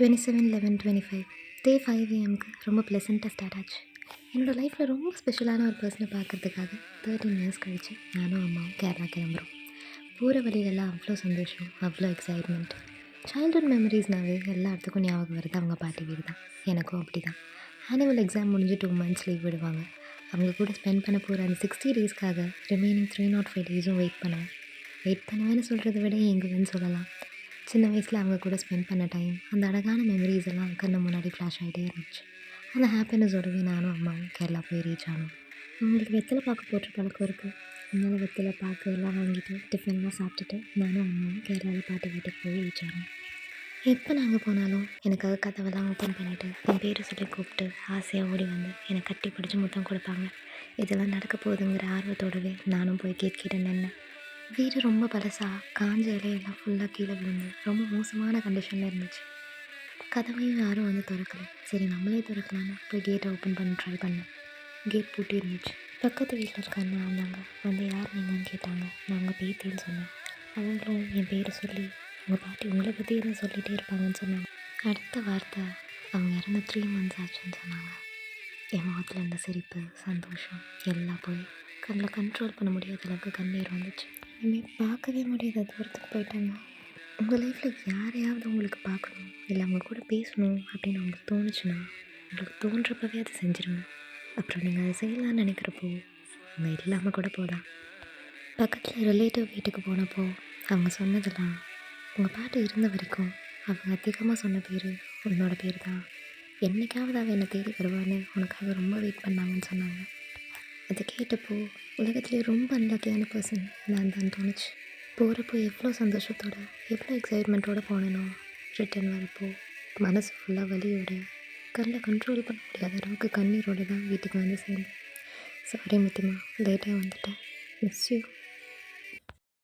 27/11/25 டே 5 ஏஎம்க்கு ரொம்ப ப்ளசண்ட்டாக ஸ்டார்ட் ஆச்சு. என்னோடய லைஃப்பில் ரொம்ப ஸ்பெஷலான ஒரு பர்சனை பார்க்குறதுக்காக 13 இயர்ஸ் கழிச்சு நானும் அம்மாவும் கேரளா கிளம்புறோம். போகிற வழியிலெல்லாம் அவ்வளோ சந்தோஷம், அவ்வளோ எக்ஸைட்மெண்ட். சைல்ட்ஹுட் மெமரிஸ்னாவே எல்லா இடத்துக்கும் ஞாபகம் வருது அவங்க பாட்டி வீடு தான். எனக்கும் அப்படி தான். ஆனுவல் எக்ஸாம் முடிஞ்சு 2 months லீவ் விடுவாங்க. அவங்க கூட ஸ்பெண்ட் பண்ண போகிற அந்த 60 டேஸ்க்காக ரிமைனிங் 305 டேஸும் வெயிட் பண்ணுவேன்னு சொல்கிறத விட ஏங்குவேன்னு சொல்லலாம். சின்ன வயசில் அவங்க கூட ஸ்பெண்ட் பண்ண டைம், அந்த அழகான மெமரிஸ் எல்லாம் கண்ணு முன்னாடி ஃப்ளாஷ் ஆகிட்டே இருந்துச்சு. அந்த ஹாப்பினஸோடவே நானும் அம்மாவும் கேரளா போய் ரீச் ஆனோம். அவங்களுக்கு வெத்தலை பாக்கு போட்டு பழக்கம் இருக்குது. அதனால் வெத்தலை பாக்கு எல்லாம் வாங்கிட்டு டிஃபன்லாம் சாப்பிட்டுட்டு நானும் அம்மாவும் கேரளாவில் பாட்டி வீட்டுக்கு போய் ரீச் ஆனோம். எப்போ நாங்கள் போனாலும் எனக்காக கதவெல்லாம் ஓப்பன் பண்ணிவிட்டு என் பேரை சொல்லி கூப்பிட்டு ஆசையாக ஓடி வந்து என்னை கட்டி பிடிச்சி முத்தம் கொடுப்பாங்க. இதெல்லாம் நடக்க போகுதுங்கிற ஆர்வத்தோடவே நானும் போய் கேட் கிட்ட நின்னேன். வீடு ரொம்ப பழசாக காஞ்ச இலையெல்லாம் ஃபுல்லாக கீழே விழுந்து ரொம்ப மோசமான கண்டிஷனில் இருந்துச்சு. கதவையும் யாரும் வந்து திறக்கலை. சரி நம்மளே திறக்கலான்னு போய் கேட்டை ஓப்பன் பண்ண ட்ரை பண்ணேன். கேட் பூட்டி இருந்துச்சு. பக்கத்து வீட்டில் இருக்க அண்ணா வந்தாங்க. வந்து யார் நீங்கன்னு கேட்டாங்க. நான் உங்கள் பேத்தின்னு சொன்னேன். அவங்களும் என் பேரை சொல்லி உங்கள் பாட்டி உங்களை பற்றி எதுவும் சொல்லிகிட்டே இருப்பாங்கன்னு சொன்னாங்க. அடுத்த வார்த்தை அவங்க இறந்து 3 months ஆச்சுன்னு சொன்னாங்க. என் முகத்தில் இருந்த சிரிப்பு, சந்தோஷம் எல்லாம் போய் கண்ணில் கண்ட்ரோல் பண்ண முடியாத அளவுக்கு கண்ணீர் வந்துச்சு. இனிமேல் பார்க்கவே முடியாத தூரத்துக்கு போயிட்டாங்க. உங்கள் லைஃப்பில் யாரையாவது உங்களுக்கு பார்க்கணும் இல்லை அவங்க கூட பேசணும் அப்படின்னு உங்களுக்கு தோணுச்சுன்னா உங்களுக்கு தோன்றப்பவே அதை செஞ்சுருங்க. அப்புறம் நீங்கள் அதை செய்யலான்னு நினைக்கிறப்போ அவங்க இல்லாமல் கூட போகலாம். பக்கத்தில் ரிலேட்டிவ் வீட்டுக்கு போனப்போ அவங்க சொன்னதெல்லாம் உங்கள் பாட்டு இருந்த வரைக்கும் அவங்க அதிகமாக சொன்ன பேர் உன்னோட பேர் தான். என்றைக்காவது அவள் என்னை தேடி வருவான்னு உனக்காக ரொம்ப வெயிட் பண்ணாங்கன்னு சொன்னாங்க. அதை கேட்டப்போ உலகத்துலேயே ரொம்ப அன்லக்கியான பர்சன் நான் தான் தோணுச்சு. போகிறப்போ எவ்வளோ சந்தோஷத்தோட எவ்வளோ எக்ஸைட்மெண்ட்டோடு போனேனோ ரிட்டன் வரப்போ மனசு ஃபுல்லாக வலியோட கண்ணில் கண்ட்ரோல் பண்ண முடியாத அளவுக்கு கண்ணீரோடு தான் வீட்டுக்கு வந்து சேர்ந்தேன். சாரி முத்திமா, லேட்டாக வந்துட்டேன். Miss you.